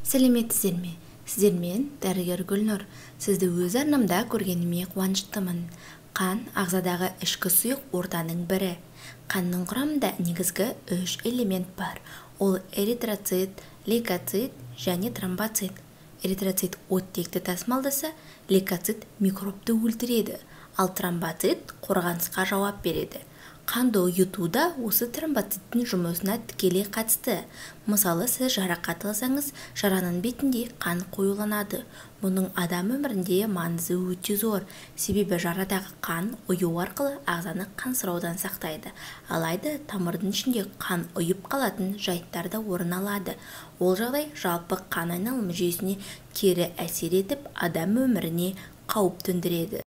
Сәлеметсіздер ме? Сіздермен дәрігер Гүлнұр. Сізді өз арнамда көргеніме қуаныштымын. Қан ағзадағы ішкі сұйық ортаның бірі. Қанның құрамында негізгі 3 элемент бар. Ол эритроцит, лейкоцит және тромбоцит. Эритроцит оттекті тасымалдаса, лейкоцит микробты өлтіреді, ал тромбоцит қорғанысқа жауап береді. Қанды ұйытуда осы тромбоциттің жұмысына тікелей қатысты. Мысалы, сіз жарақат алсаңыз, жараның бетінде қан қоюланады. Мұның адам өмірінде маңызы өте зор. Себебі жарадағы қан ұю арқылы ағзаны қансыраудан сақтайды. Алайда тамырдың ішінде қан ұйып қалатын жайттар да орын алады. Ол жағдай жалпы қан айналымы жүйесіне кері әсер етіп, адам өміріне қауіп төндіреді.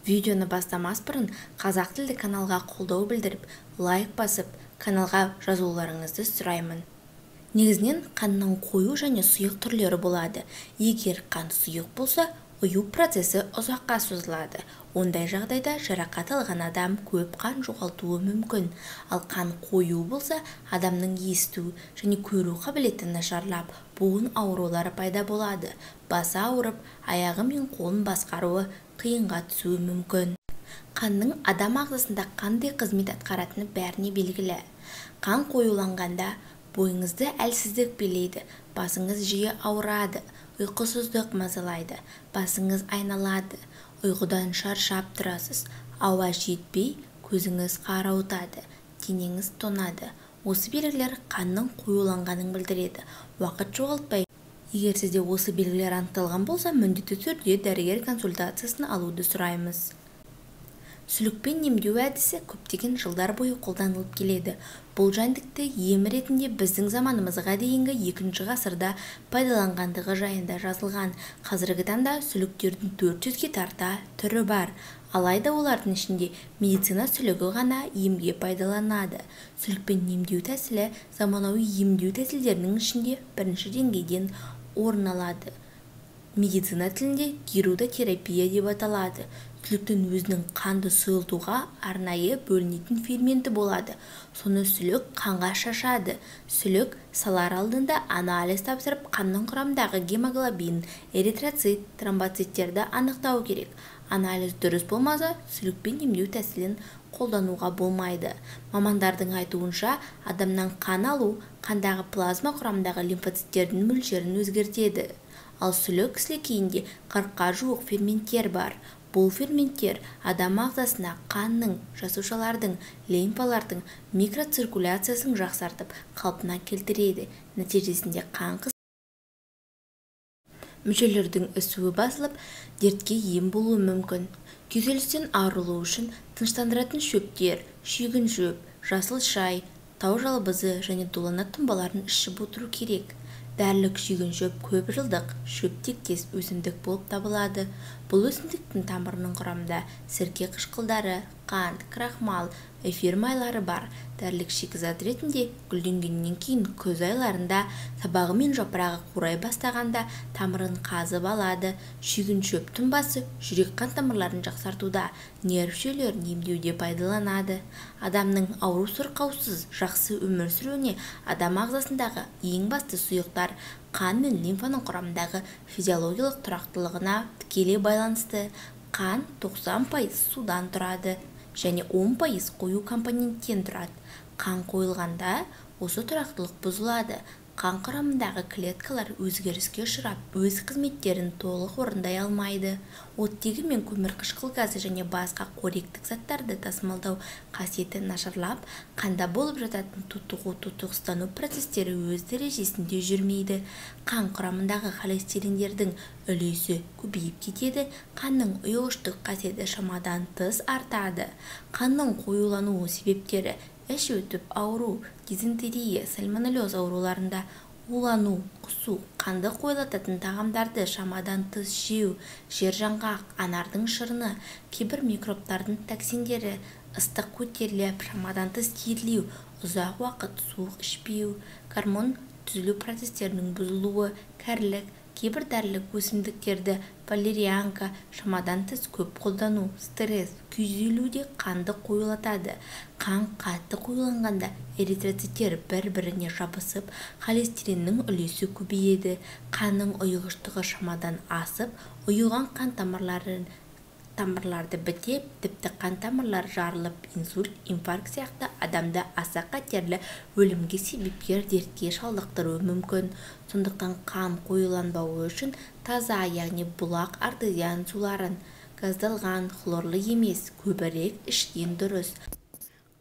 Видеоны бастамас бұрын қазақ тілді каналға қолдау білдіріп, лайк басып, каналға жазуларыңызды сұраймын. Негізінен қанның қою және сұйық түрлері болады. Егер қан сұйық болса, ұю процесі ұзаққа созылады. Ондай жағдайда жарақат алған адам көп қан жоғалтуы мүмкін. Ал қан қою болса, адамның есту және көру қабілеті нашарлап, буын аурулары пайда болады. Басы ауырып, аяғы мен қолын басқаруы қиынға түсуі мүмкін. Қанның адам ағзасында қандай қызмет атқаратыны бәріне белгілі. Қан қоюланғанда бойыңызды әлсіздік билейді, басыңыз жиі ауырады, ұйқысыздық мазалайды, басыңыз айналады, ұйқыдан шаршап тұрасыз, ауа жетпей көзіңіз қарауытады, денеңіз тонады. Осы белгілер қанның қоюланғанын білдіреді. Уақыт жоғалтпай. Егер сізде осы белгілер анықталған болса, міндетті түрде дәрігер консультациясын алуды сұраймыз. Сүлікпен емдеу әдісі көптеген жылдар бойы қолданылып келеді. Бұл жәндікті ем ретінде біздің заманымызға дейінгі 2 ғасырда пайдаланғандығы жайында жазылған. Қазіргі таңда сүліктердің 400-ге тарта түрі бар. Алайда олардың ішінде медицина сүлігі ғана емге пайдаланады. Сүлікпен емдеу тәсілі заманауи емдеу тәсілдерінің ішінде бірінші деңгейден орын алады. Медицина тілінде гирудотерапия деп аталады. Сүліктің өзінің қанды сұйылтуға арнайы бөлінетін ферменті болады. Соны сүлік қанға шашады. Сүлік салар алдында анализ тапсырып, қанның құрамындағы гемоглобин, эритроцит, тромбоциттерді анықтау керек. Анализ дұрыс болмаса, сүлікпен емдеу тәсілін қолдануға болмайды. Мамандардың айтуынша, адамнан қан алу қандағы плазма құрамындағы лимфоциттердің мөлшерін өзгертеді. Ал сүлік сілекейінде 40-қа жуық ферменттер бар. Бұл ферменттер адам ағзасына қанның, жасушалардың, лимфалардың микроциркуляциясын жақсартып, қалпына келтіреді. Нәтижесінде қан мүшелердің үсуі басылып, дертке ем болуы мүмкін. Күйзелістен арылу үшін тыныштандыратын шөптер, шүйгін шөп, жасыл шай, тау жалбызы және долана тұнбаларын ішіп отыру керек. Дәрілік шүйгін шөп көп жылдық шөп тектес өсімдік болып табылады. Бұл өсімдіктің тамырының құрамында сірке қышқылдары, қант, крахмал, эфир майлары бар. Дәрілік шикізат ретінде гүлденгеннен кейін күз айларында сабағы мен жапырағы қурай бастағанда тамырын қазып алады. Шүйгін шөп тұнбасы жүрек қан тамырларын жақсартуда, нерв жүйелерін емдеуде пайдаланады. Адамның ауру сырқаусыз жақсы өмір сүруіне адам ағзасындағы ең басты сұйықтар қан мен лимфаның құрамындағы физиологиялық тұрақтылығына тікелей байланысты. Қан 90% судан тұрады және 10% қою компоненттен тұрады. Қан қойылғанда осы тұрақтылық бұзылады. Қан құрамындағы клеткалар өзгеріске ұшырап, өз қызметтерін толық орындай алмайды. Оттегі мен көмірқышқыл газы және басқа қоректік заттарды тасымалдау қасиеті нашарлап, қанда болып жататын тотығу-тотықстану процестері өз дәрежесінде жүрмейді. Қан құрамындағы холестериндердің үлесі көбейіп кетеді. Қанның ұйғыштық қасиеті шамадан тыс артады. Қанның қоюлануы себептері: іш өтіп ауру, дизентерия, сальмонеллез ауруларында улану, құсу, қанды қойлататын тағамдарды шамадан тыс жеу, жер жаңғақ, анардың шырыны, кейбір микробтардың токсиндері, ыстық көтеріліп, шамадан тыс терлеу, ұзақ уақыт суық ішпеу, гормон түзілу процестерінің бұзылуы, кәрілік, Кейбір дәрілік өсімдіктерді валерианка шамадан тыс көп қолдану стресс, күйзелуде қанды қоюлатады. Қан қатты қоюланғанда эритроциттер бір-біріне жабысып, холестериннің үлесі көбейеді. Қанның ұйығыштығы шамадан асып, ұйыған қан тамырларды бітеп, тіпті қан тамырлары жарылып, инсульт, инфаркт сияқты адамды аса қатерлі өлімге себепкер дертке шалдықтыруы мүмкін. Сондықтан қан қоюланбауы үшін таза, яғни бұлақ артезиан суларын, газдалған, хлорлы емес, көбірек ішкен дұрыс.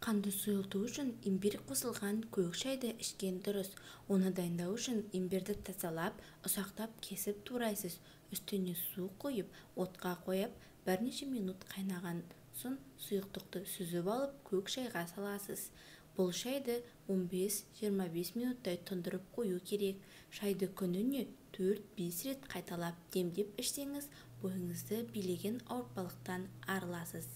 Қанды сұйылту үшін имбирь қосылған көк шайды ішкен дұрыс. Оны дайындау үшін имбирді тазалап, ұсақтап кесіп турайсыз. Үстіне су қойып, отқа қойып, бірнеше минут қайнаған соң сұйықтықты сүзіп алып, көк шайға саласыз. Бұл шайды 15-25 минуттай тұндырып қою керек. Шайды күніне 4-5 рет қайталап демдеп ішсеңіз, бойыңызды билеген ауыртпалықтан арыласыз.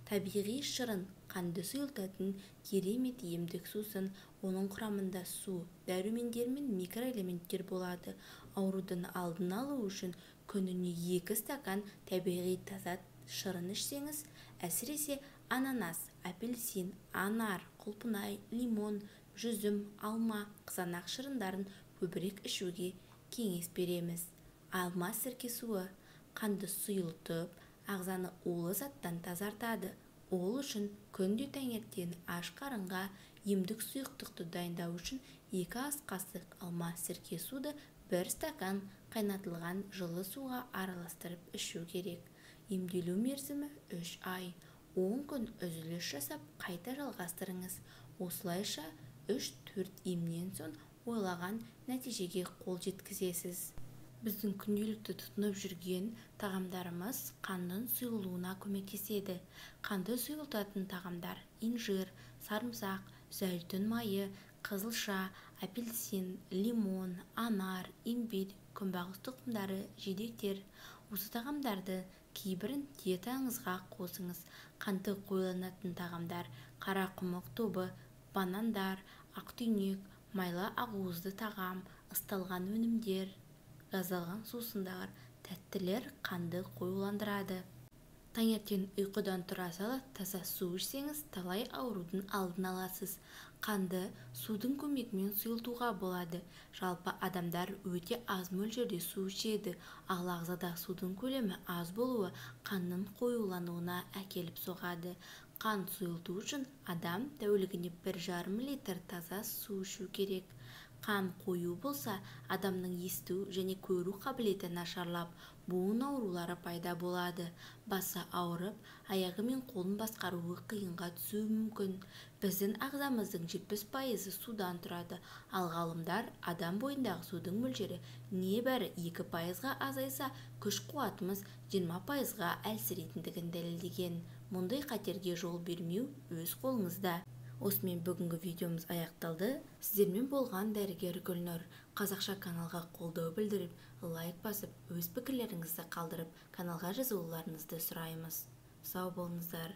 Табиғи шырын қанды сұйылтатын керемет емдік сусын. Оның құрамында су, дәрумендер мен микроэлементтер болады. Аурудың алдын алу үшін күніне 2 стакан табиғи таза шырын ішсеңіз, әсіресе ананас, апельсин, анар, құлпынай, лимон, жүзім, алма, қызанақ шырындарын көбірек ішуге кеңес береміз. Алма сірке суы қанды сұйылтып, ағзаны улы заттан тазартады. Ол үшін күнде таңертең аш қарынға емдік сұйықтықты дайындау үшін 2 ас қасық алма сірке суды 1 стакан қайнатылған жылы суға араластырып ішу керек. Емделу мерзімі 3 ай. 10 күн үзіліс жасап, қайта жалғастырыңыз. Осылайша 3-4 емнен соң ойлаған нәтижеге қол жеткізесіз. Біздің күнделікті тұтынып жүрген тағамдарымыз қанның сұйылуына көмектеседі. Қанды сұйылтатын тағамдар инжир, сарымсақ, зәйтүн майы, қызылша, апельсин, лимон, анар, имбирь, күнбағыс тұқымдары, жидектер. Осы тағамдарды кейбірін диетаңызға қосыңыз. Қанды қоюланатын тағамдар қарақұмық тобы, банандар, ақтүйнек, майлы ақуызды тағам, ысталған өнімдер, газдалған сусындар, тәттілер қанды қоюландырады. Таңертең ұйқыдан тұра сала таза су ішсеңіз, талай аурудың алдын аласыз. Қанды судың көмегімен сұйылтуға болады. Жалпы адамдар өте аз мөлшерде су ішеді, ал ағзада судың көлемі аз болуы қанның қоюлануына әкеліп соғады. Қан сұйылту үшін адам тәулігіне 1,5 литр таза су ішу керек. Қан қою болса, адамның есту және көру қабілеті нашарлап, буын аурулары пайда болады. Басы ауырып, аяғы мен қолын басқаруы қиынға түсуі мүмкін. Біздің ағзамыздың 70% судан тұрады, ал ғалымдар адам бойындағы судың мөлшері небәрі 2%-ға азайса, күш-қуатымыз 20%-ға әлсірейтіндігін дәлелдеген. Мұндай қатерге жол бермеу өз қолыңызда. Осымен бүгінгі видеомыз аяқталды. Сіздермен болған дәрігер Гүлнұр. Қазақша каналға қолдау білдіріп, лайк басып, өз пікірлеріңізді қалдырып, каналға жазылуларыңызды сұраймыз. Сау болыңыздар.